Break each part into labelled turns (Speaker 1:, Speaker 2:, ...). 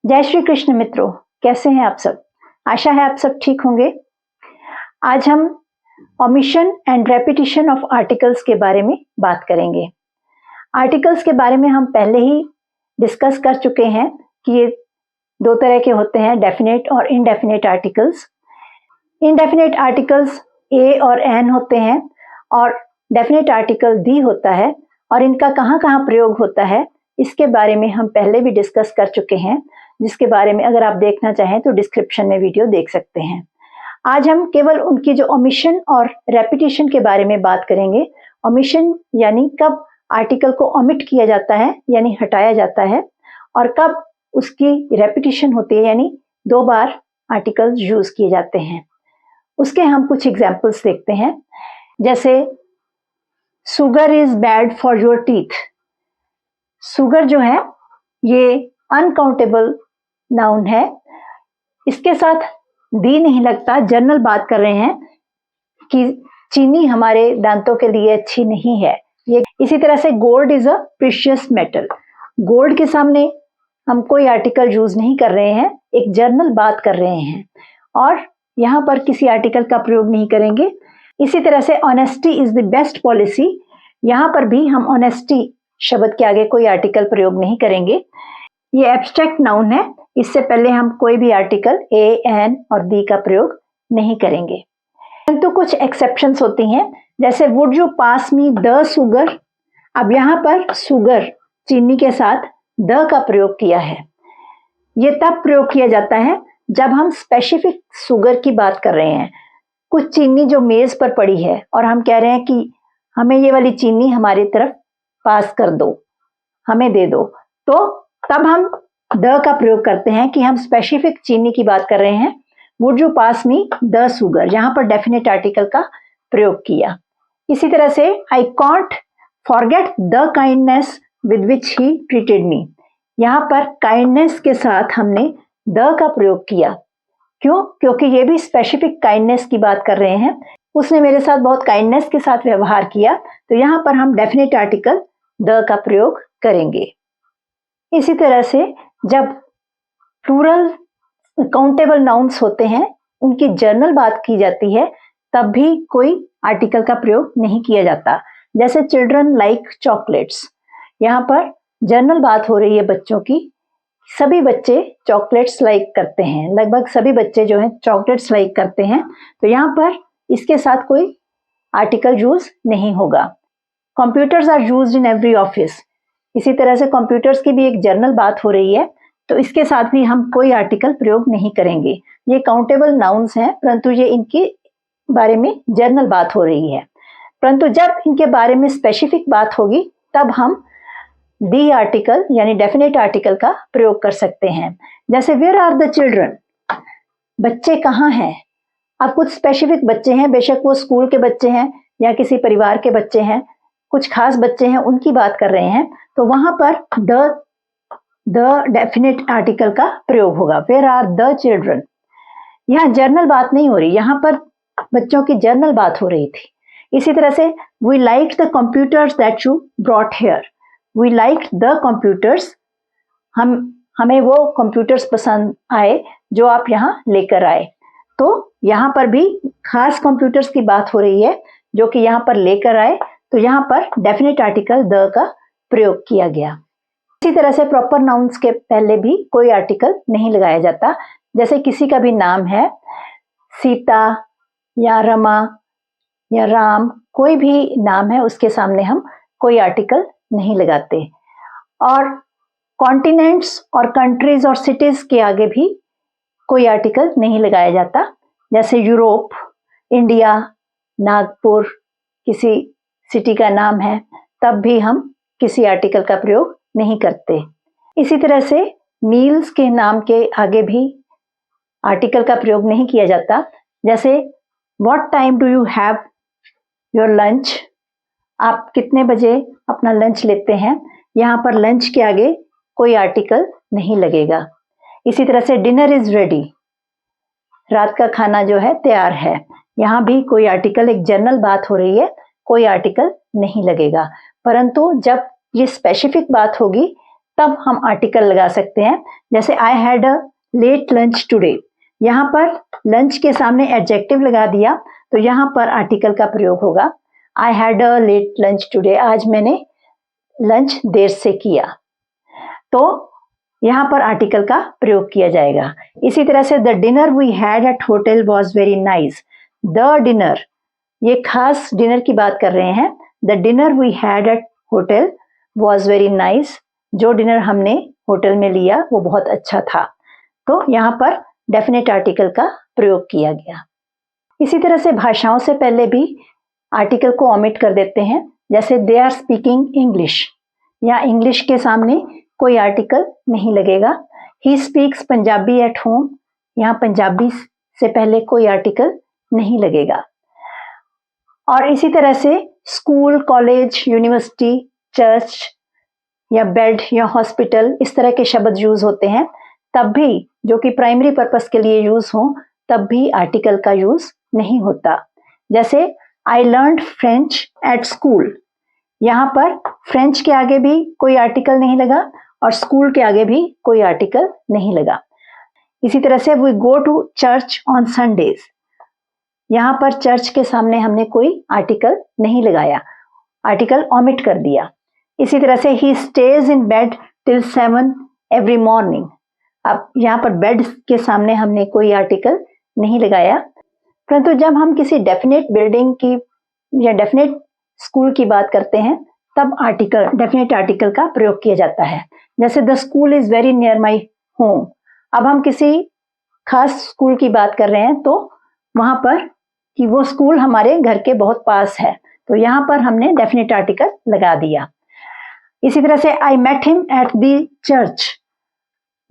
Speaker 1: जय श्री कृष्ण मित्रों, कैसे हैं आप सब। आशा है आप सब ठीक होंगे। आज हम omission and repetition of articles के बारे में बात करेंगे। आर्टिकल्स के बारे में हम पहले ही डिस्कस कर चुके हैं कि ये दो तरह के होते हैं, डेफिनेट और indefinite articles. Indefinite articles a और एन होते हैं और डेफिनेट आर्टिकल दी होता है, और इनका कहाँ कहाँ प्रयोग होता है इसके बारे में हम पहले भी डिस्कस कर चुके हैं, जिसके बारे में अगर आप देखना चाहें तो डिस्क्रिप्शन में वीडियो देख सकते हैं। आज हम केवल उनकी जो ओमिशन और रेपिटिशन के बारे में बात करेंगे। ओमिशन यानी कब आर्टिकल को ओमिट किया जाता है यानी हटाया जाता है, और कब उसकी रेपिटिशन होती है यानी दो बार आर्टिकल यूज किए जाते हैं। उसके हम कुछ एग्जाम्पल्स देखते हैं, जैसे sugar is bad for your teeth. Sugar जो है ये अनकाउंटेबल नाउन है, इसके साथ दी नहीं लगता। जनरल बात कर रहे हैं कि चीनी हमारे दांतों के लिए अच्छी नहीं है। ये इसी तरह से gold is a precious metal. Gold के सामने हम कोई आर्टिकल यूज नहीं कर रहे हैं, एक जनरल बात कर रहे हैं और यहाँ पर किसी आर्टिकल का प्रयोग नहीं करेंगे। इसी तरह से honesty is the best policy, यहाँ पर भी हम ऑनेस्टी शब्द के आगे कोई आर्टिकल प्रयोग नहीं करेंगे। ये एब्स्ट्रैक्ट नाउन है, इससे पहले हम कोई भी आर्टिकल ए, एन और दी का प्रयोग नहीं करेंगे। परंतु कुछ एक्सेप्शंस होती हैं, जैसे would you pass me the sugar. अब यहाँ पर सुगर चीनी के साथ द का प्रयोग किया है। ये तब प्रयोग किया जाता है जब हम स्पेसिफिक सुगर की बात कर रहे हैं। कुछ चीनी जो मेज पर पड़ी है और हम कह रहे हैं कि हमें ये वाली चीनी हमारी तरफ पास कर दो, हमें दे दो, तो तब हम द का प्रयोग करते हैं कि हम स्पेसिफिक चीनी की बात कर रहे हैं। Would you pass me the sugar, यहाँ पर डेफिनेट आर्टिकल का प्रयोग किया। इसी तरह से I can't forget the kindness with which he treated me. यहाँ पर काइंडनेस के साथ हमने द का प्रयोग किया। क्यों? क्योंकि ये भी स्पेसिफिक काइंडनेस की बात कर रहे हैं। उसने मेरे साथ बहुत काइंडनेस के साथ व्यवहार किया, तो यहाँ पर हम डेफिनेट आर्टिकल द का प्रयोग करेंगे। इसी तरह से जब प्लूरल काउंटेबल नाउन्स होते हैं, उनकी जनरल बात की जाती है, तब भी कोई आर्टिकल का प्रयोग नहीं किया जाता। जैसे चिल्ड्रन लाइक चॉकलेट्स, यहाँ पर जनरल बात हो रही है बच्चों की। सभी बच्चे चॉकलेट्स लाइक करते हैं, लगभग सभी बच्चे जो हैं चॉकलेट्स लाइक करते हैं, तो यहाँ पर इसके साथ कोई आर्टिकल यूज नहीं होगा। Computers are used in every office, इसी तरह से कंप्यूटर्स की भी एक जनरल बात हो रही है, तो इसके साथ भी हम कोई आर्टिकल प्रयोग नहीं करेंगे। ये काउंटेबल नाउन्स हैं, परंतु ये इनके बारे में जनरल बात हो रही है। परंतु जब इनके बारे में स्पेसिफिक बात होगी तब हम दी आर्टिकल यानी डेफिनेट आर्टिकल का प्रयोग कर सकते हैं। जैसे वेयर आर द चिल्ड्रन, बच्चे कहाँ हैं। अब कुछ स्पेसिफिक बच्चे हैं, बेशक वो स्कूल के बच्चे हैं या किसी परिवार के बच्चे हैं, कुछ खास बच्चे हैं, उनकी बात कर रहे हैं, तो वहां पर द डेफिनेट आर्टिकल का प्रयोग होगा। Where are the children. यहाँ जर्नल बात नहीं हो रही, यहाँ पर बच्चों की जर्नल बात हो रही थी। इसी तरह से we like the computers that you brought here. We like the computers, हमें वो कंप्यूटर्स पसंद आए जो आप यहाँ लेकर आए। तो यहाँ पर भी खास कंप्यूटर्स की बात हो रही है जो कि यहाँ पर लेकर आए, तो यहाँ पर डेफिनेट आर्टिकल द का प्रयोग किया गया। इसी तरह से प्रॉपर नाउन्स के पहले भी कोई आर्टिकल नहीं लगाया जाता। जैसे किसी का भी नाम है, सीता या रमा या राम, कोई भी नाम है, उसके सामने हम कोई आर्टिकल नहीं लगाते। और कॉन्टिनेंट्स और कंट्रीज और सिटीज के आगे भी कोई आर्टिकल नहीं लगाया जाता। जैसे यूरोप, इंडिया, नागपुर किसी सिटी का नाम है, तब भी हम किसी आर्टिकल का प्रयोग नहीं करते। इसी तरह से मील्स के नाम के आगे भी आर्टिकल का प्रयोग नहीं किया जाता। जैसे what time do you have your lunch, आप कितने बजे अपना लंच लेते हैं, यहाँ पर लंच के आगे कोई आर्टिकल नहीं लगेगा। इसी तरह से डिनर इज रेडी, रात का खाना जो है तैयार है, यहाँ भी कोई आर्टिकल, एक जनरल बात हो रही है, कोई आर्टिकल नहीं लगेगा। परंतु जब ये स्पेसिफिक बात होगी तब हम आर्टिकल लगा सकते हैं। जैसे I had a late lunch today, यहाँ पर लंच के सामने एडजेक्टिव लगा दिया तो यहाँ पर आर्टिकल का प्रयोग होगा। I had a late lunch today, आज मैंने लंच देर से किया, तो यहाँ पर आर्टिकल का प्रयोग किया जाएगा। इसी तरह से the dinner we had at hotel was very nice, the dinner, ये खास डिनर की बात कर रहे हैं। The dinner we had at hotel was very nice, जो डिनर हमने होटल में लिया वो बहुत अच्छा था, तो यहाँ पर डेफिनेट आर्टिकल का प्रयोग किया गया। इसी तरह से भाषाओं से पहले भी आर्टिकल को ओमिट कर देते हैं। जैसे दे आर स्पीकिंग इंग्लिश, या इंग्लिश के सामने कोई आर्टिकल नहीं लगेगा। He speaks Punjabi at home, यहाँ पंजाबी से पहले कोई आर्टिकल नहीं लगेगा। और इसी तरह से स्कूल, कॉलेज, यूनिवर्सिटी, चर्च या बेड या हॉस्पिटल, इस तरह के शब्द यूज होते हैं, तब भी जो कि प्राइमरी पर्पस के लिए यूज हो तब भी आर्टिकल का यूज नहीं होता। जैसे I learned French at school, यहाँ पर फ्रेंच के आगे भी कोई आर्टिकल नहीं लगा और स्कूल के आगे भी कोई आर्टिकल नहीं लगा। इसी तरह से we go to church on Sundays, यहाँ पर चर्च के सामने हमने कोई आर्टिकल नहीं लगाया, आर्टिकल ओमिट कर दिया। इसी तरह से ही stage in bed till 7 every morning, अब यहाँ पर बेड के सामने हमने कोई आर्टिकल नहीं लगाया। परंतु जब हम किसी डेफिनेट बिल्डिंग की या डेफिनेट स्कूल की बात करते हैं तब आर्टिकल, डेफिनेट आर्टिकल का प्रयोग किया जाता है। जैसे the school is very near my home, अब हम किसी खास स्कूल की बात कर रहे हैं तो वहां पर कि वो स्कूल हमारे घर के बहुत पास है, तो यहाँ पर हमने डेफिनेट आर्टिकल लगा दिया। इसी तरह से I met him at the church,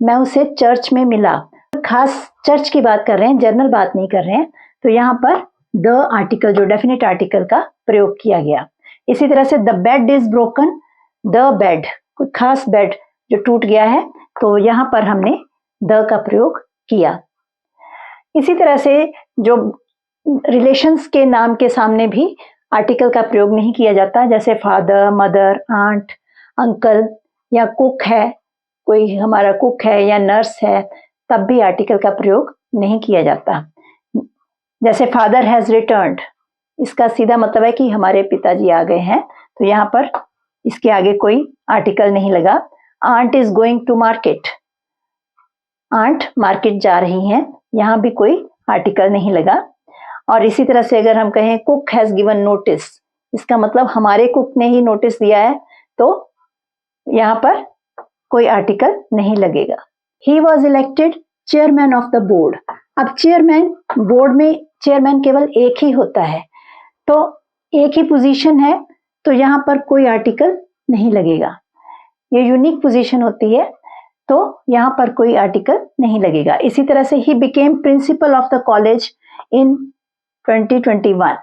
Speaker 1: मैं उसे चर्च में मिला, खास चर्च की बात कर रहे हैं, जनरल बात नहीं कर रहे हैं, तो यहाँ पर द आर्टिकल, जो डेफिनेट आर्टिकल का प्रयोग किया गया। इसी तरह से the bed is broken, the bed, कोई खास बेड जो टूट गया है, तो यहाँ पर हमने द का प्रयोग किया। इसी तरह से जो रिलेशंस के नाम के सामने भी आर्टिकल का प्रयोग नहीं किया जाता, जैसे फादर, मदर, आंट, अंकल, या कुक है, कोई हमारा कुक है या नर्स है, तब भी आर्टिकल का प्रयोग नहीं किया जाता। जैसे फादर हैज रिटर्न्ड, इसका सीधा मतलब है कि हमारे पिताजी आ गए हैं, तो यहाँ पर इसके आगे कोई आर्टिकल नहीं लगा। Aunt is going to market, aunt market जा रही हैं, यहाँ भी कोई आर्टिकल नहीं लगा। और इसी तरह से अगर हम कहें कुक हैज गिवन नोटिस, इसका मतलब हमारे कुक ने ही नोटिस दिया है, तो यहाँ पर कोई आर्टिकल नहीं लगेगा। He was elected chairman of the board, अब चेयरमैन, बोर्ड में चेयरमैन केवल एक ही होता है, तो एक ही पोजीशन है, तो यहाँ पर कोई आर्टिकल नहीं लगेगा। ये यूनिक पोजीशन होती है, तो यहाँ पर कोई आर्टिकल नहीं लगेगा। इसी तरह से he became principle of the college in 2021,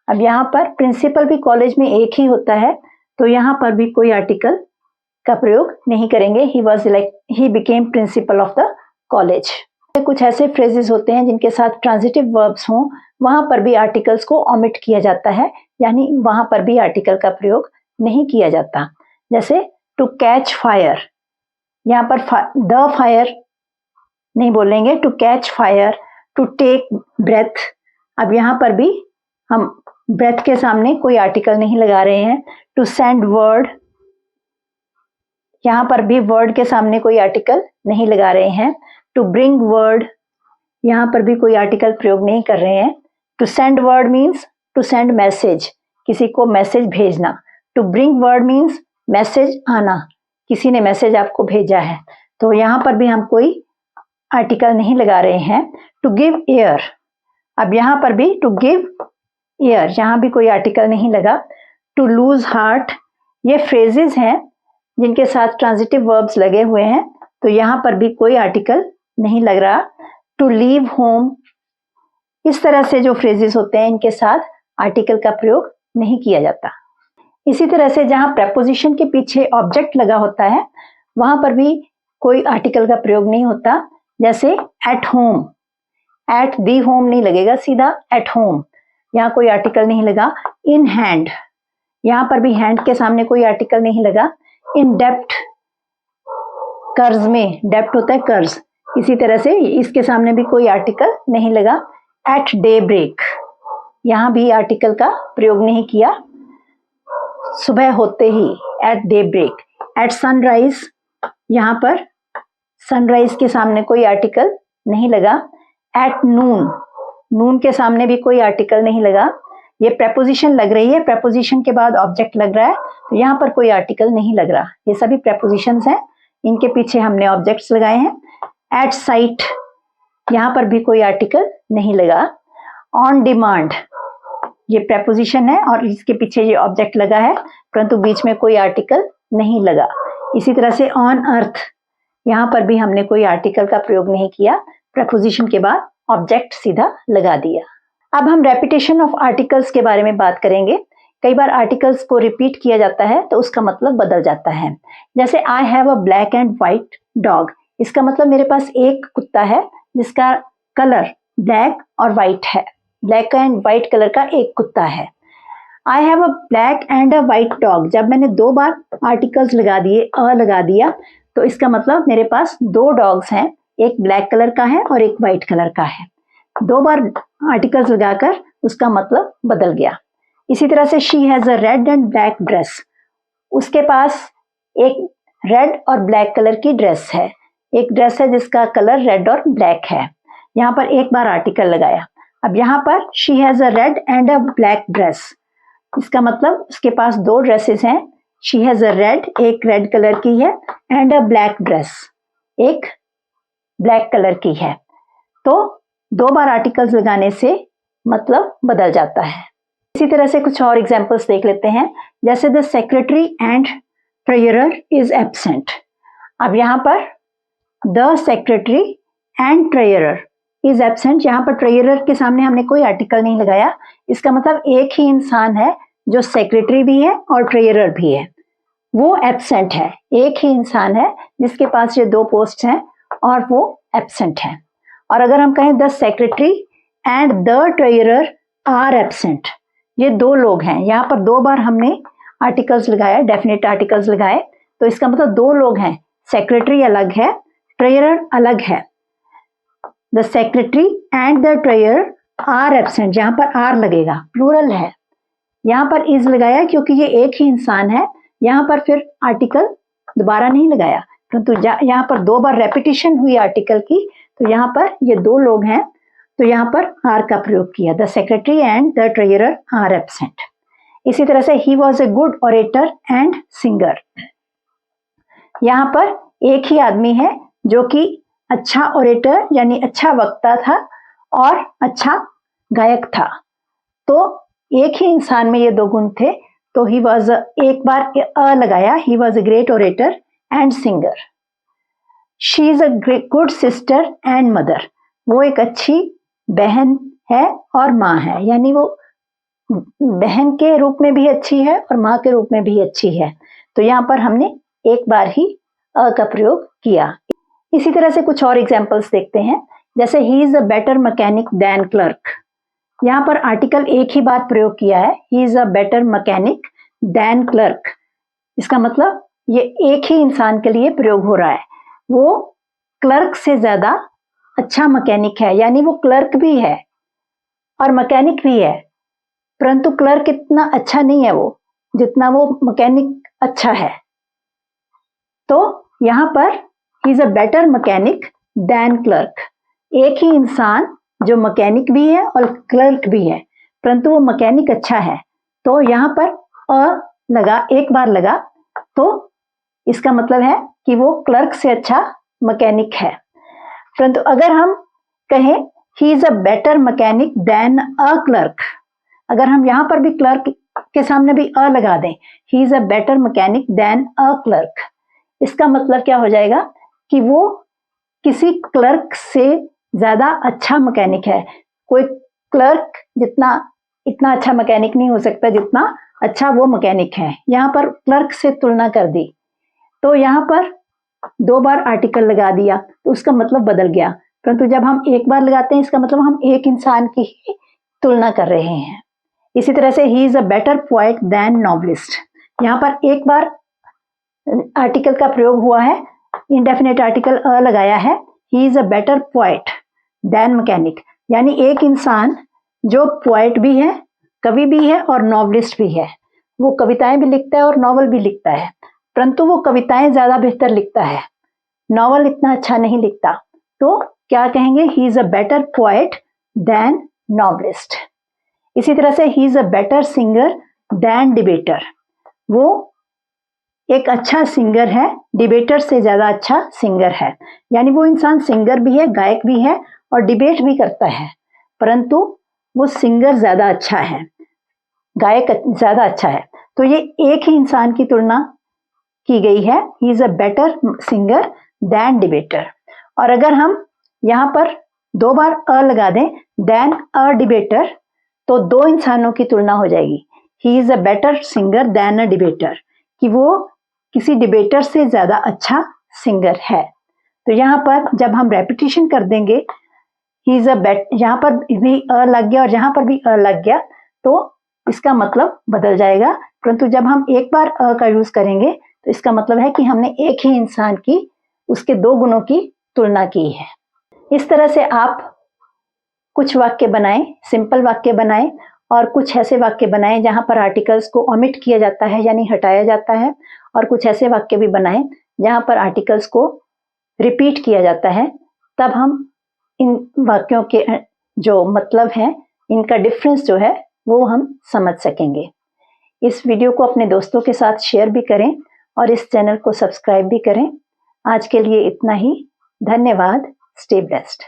Speaker 1: अब यहाँ पर प्रिंसिपल भी कॉलेज में एक ही होता है, तो यहाँ पर भी कोई आर्टिकल का प्रयोग नहीं करेंगे। He became principle of the college. कुछ ऐसे फ्रेजेस होते हैं जिनके साथ ट्रांजिटिव वर्ब्स हों, वहां पर भी आर्टिकल्स को ओमिट किया जाता है, यानी वहां पर भी आर्टिकल का प्रयोग नहीं किया जाता। जैसे टू कैच फायर, यहाँ पर द फायर नहीं बोलेंगे, to catch fire, to take breath, अब यहाँ पर भी हम ब्रेथ के सामने कोई आर्टिकल नहीं लगा रहे हैं। टू सेंड वर्ड, यहाँ पर भी वर्ड के सामने कोई आर्टिकल नहीं लगा रहे हैं। टू ब्रिंग वर्ड, यहाँ पर भी कोई आर्टिकल प्रयोग नहीं कर रहे हैं। To send word means to send message, किसी को मैसेज भेजना। To bring word means message आना, किसी ने मैसेज आपको भेजा है, तो यहाँ पर भी हम कोई आर्टिकल नहीं लगा रहे हैं। टू गिव एयर, अब यहाँ पर भी टू गिव एयर, यहाँ भी कोई आर्टिकल नहीं लगा। टू लूज हार्ट, ये फ्रेजेस हैं जिनके साथ ट्रांजिटिव वर्ब्स लगे हुए हैं, तो यहाँ पर भी कोई आर्टिकल नहीं लग रहा। टू लीव होम, इस तरह से जो फ्रेजेस होते हैं इनके साथ आर्टिकल का प्रयोग नहीं किया जाता। इसी तरह से जहाँ प्रेपोजिशन के पीछे ऑब्जेक्ट लगा होता है वहां पर भी कोई आर्टिकल का प्रयोग नहीं होता। जैसे at home, at the home नहीं लगेगा, सीधा एट होम, यहाँ कोई आर्टिकल नहीं लगा। इन हैंड, यहाँ पर भी हैंड के सामने कोई आर्टिकल नहीं लगा। इन डेप्थ, कर्ज में, डेब्ट होता है कर्ज, इसी तरह से इसके सामने भी कोई आर्टिकल नहीं लगा। एट डे ब्रेक, यहाँ भी आर्टिकल का प्रयोग नहीं किया, सुबह होते ही, at daybreak. At sunrise, यहाँ पर सनराइज के सामने कोई आर्टिकल नहीं लगा। एट नून, नून के सामने भी कोई आर्टिकल नहीं लगा। ये प्रेपोजिशन लग रही है, प्रेपोजिशन के बाद ऑब्जेक्ट लग रहा है, तो यहाँ पर कोई आर्टिकल नहीं लग रहा। ये सभी प्रेपोजिशंस हैं, इनके पीछे हमने ऑब्जेक्ट्स लगाए हैं। एट साइट, यहाँ पर भी कोई आर्टिकल नहीं लगा। ऑन डिमांड, ये प्रेपोजिशन है और इसके पीछे ये ऑब्जेक्ट लगा है, परंतु बीच में कोई आर्टिकल नहीं लगा। इसी तरह से ऑन अर्थ, यहाँ पर भी हमने कोई आर्टिकल का प्रयोग नहीं किया, प्रेपोजिशन के बाद ऑब्जेक्ट सीधा लगा दिया। अब हम रेपिटेशन ऑफ आर्टिकल्स के बारे में बात करेंगे। कई बार आर्टिकल्स को रिपीट किया जाता है तो उसका मतलब बदल जाता है। जैसे I have a black and white dog, इसका मतलब मेरे पास एक कुत्ता है जिसका कलर ब्लैक और व्हाइट है, ब्लैक एंड व्हाइट कलर का एक कुत्ता है। I have a black and a white dog, जब मैंने 2 बार आर्टिकल्स लगा दिए, अ लगा दिया, तो इसका मतलब मेरे पास 2 डॉग्स हैं, एक ब्लैक कलर का है और एक व्हाइट कलर का है। 2 बार आर्टिकल्स लगाकर उसका मतलब बदल गया। इसी तरह से she has a red and black dress, उसके पास एक रेड और ब्लैक कलर की ड्रेस है, एक ड्रेस है जिसका कलर रेड और ब्लैक है। यहाँ पर एक बार आर्टिकल लगाया। अब यहाँ पर she has a red and a black dress, इसका मतलब उसके पास 2 ड्रेसेस हैं। शी हैज अ रेड, एक रेड कलर की है, एंड अ ब्लैक ड्रेस, एक ब्लैक कलर की है। तो 2 बार आर्टिकल्स लगाने से मतलब बदल जाता है। इसी तरह से कुछ और एग्जांपल्स देख लेते हैं। जैसे the secretary and treasurer is absent, अब यहाँ पर the secretary and treasurer is absent, यहाँ पर ट्रेजरर के सामने हमने कोई आर्टिकल नहीं लगाया, इसका मतलब एक ही इंसान है जो सेक्रेटरी भी है और ट्रेजरर भी है, वो एब्सेंट है। एक ही इंसान है जिसके पास ये 2 पोस्ट हैं और वो एब्सेंट है। और अगर हम कहें the secretary and the treasurer are absent, ये 2 लोग हैं, यहाँ पर 2 बार हमने आर्टिकल्स लगाया, डेफिनेट आर्टिकल्स लगाए, तो इसका मतलब 2 लोग हैं, सेक्रेटरी अलग है, ट्रेजरर अलग है। The secretary and the treasurer are absent, यहाँ पर आर लगेगा, प्लूरल है। यहाँ पर इज लगाया क्योंकि ये एक ही इंसान है, यहाँ पर फिर आर्टिकल दोबारा नहीं लगाया, परंतु यहाँ पर 2 बार रेपिटेशन हुई आर्टिकल की, तो यहाँ पर ये 2 लोग हैं, तो यहाँ पर आर का प्रयोग किया। The secretary and the treasurer are absent. इसी तरह से he was a good orator and singer, यहाँ पर एक ही आदमी है जो कि अच्छा ऑरेटर यानी अच्छा वक्ता था और अच्छा गायक था, तो एक ही इंसान में ये 2 गुण थे, तो ही वॉज, एक बार अ लगाया, ही was a great orator and singer. She is a good sister and mother, वो एक अच्छी बहन है और माँ है, यानी वो बहन के रूप में भी अच्छी है और माँ के रूप में भी अच्छी है, तो यहाँ पर हमने एक बार ही अ का प्रयोग किया। इसी तरह से कुछ और एग्जाम्पल्स देखते हैं। जैसे he is a better mechanic than clerk, यहाँ पर आर्टिकल एक ही बार प्रयोग किया है, he is a better mechanic than clerk, इसका मतलब ये एक ही इंसान के लिए प्रयोग हो रहा है, वो क्लर्क से ज्यादा अच्छा मैकेनिक है, यानी वो क्लर्क भी है और मैकेनिक भी है, परंतु क्लर्क इतना अच्छा नहीं है वो जितना वो मैकेनिक अच्छा है। तो यहाँ पर he is a better mechanic than clerk, एक ही इंसान जो मैकेनिक भी है और क्लर्क भी है, परंतु वो मैकेनिक अच्छा है, तो यहाँ पर अ लगा, एक बार लगा, तो इसका मतलब है कि वो क्लर्क से अच्छा मैकेनिक है। परंतु अगर हम कहें he is a better mechanic than a clerk, अगर हम यहाँ पर भी क्लर्क के सामने भी अ लगा दें, he is a better mechanic than a clerk, इसका मतलब क्या हो जाएगा कि वो किसी क्लर्क से ज्यादा अच्छा मैकेनिक है। कोई क्लर्क जितना इतना अच्छा मैकेनिक नहीं हो सकता जितना अच्छा वो मैकेनिक है, यहाँ पर क्लर्क से तुलना कर दी, तो यहाँ पर 2 बार आर्टिकल लगा दिया तो उसका मतलब बदल गया, परंतु जब हम एक बार लगाते हैं इसका मतलब हम एक इंसान की ही तुलना कर रहे हैं। इसी तरह से he is a better poet than novelist, यहाँ पर एक बार आर्टिकल का प्रयोग हुआ है इंडेफिनेट आर्टिकल अ लगाया है, he is a better poet than mechanic, यानी एक इंसान जो पोएट भी है, कवि भी है और नॉवलिस्ट भी है। वो कविताएं भी लिखता है और नॉवल भी लिखता है, परंतु वो कविताएं ज्यादा बेहतर लिखता है, नॉवल इतना अच्छा नहीं लिखता। तो क्या कहेंगे, he is a better poet than novelist. इसी तरह से he is a better singer than debater, वो एक अच्छा सिंगर है, डिबेटर से ज्यादा अच्छा सिंगर है। यानी वो इंसान सिंगर भी है, गायक भी है और डिबेट भी करता है, परंतु वो सिंगर ज्यादा अच्छा है, गायक ज्यादा अच्छा है। तो ये एक ही इंसान की तुलना की गई है, he is a better singer than debater. और अगर हम यहाँ पर 2 बार अ लगा दें, देन अ डिबेटर, तो 2 इंसानों की तुलना हो जाएगी। He is a better singer than a debater, कि वो किसी डिबेटर से ज्यादा अच्छा सिंगर है। तो यहाँ पर जब हम रेपिटेशन कर देंगे, ही इज अ यहाँ पर भी अ लग गया और यहाँ पर भी अ लग गया, तो इसका मतलब बदल जाएगा। परंतु जब हम एक बार अ का यूज करेंगे तो इसका मतलब है कि हमने एक ही इंसान की, उसके 2 गुणों की तुलना की है। इस तरह से आप कुछ वाक्य बनाएं, सिंपल वाक्य बनाएं, और कुछ ऐसे वाक्य बनाएं जहां पर आर्टिकल्स को ओमिट किया जाता है यानी हटाया जाता है, और कुछ ऐसे वाक्य भी बनाएं जहां पर आर्टिकल्स को रिपीट किया जाता है। तब हम इन वाक्यों के जो मतलब है, इनका डिफरेंस जो है वो हम समझ सकेंगे। इस वीडियो को अपने दोस्तों के साथ शेयर भी करें और इस चैनल को सब्सक्राइब भी करें। आज के लिए इतना ही। धन्यवाद। Stay blessed.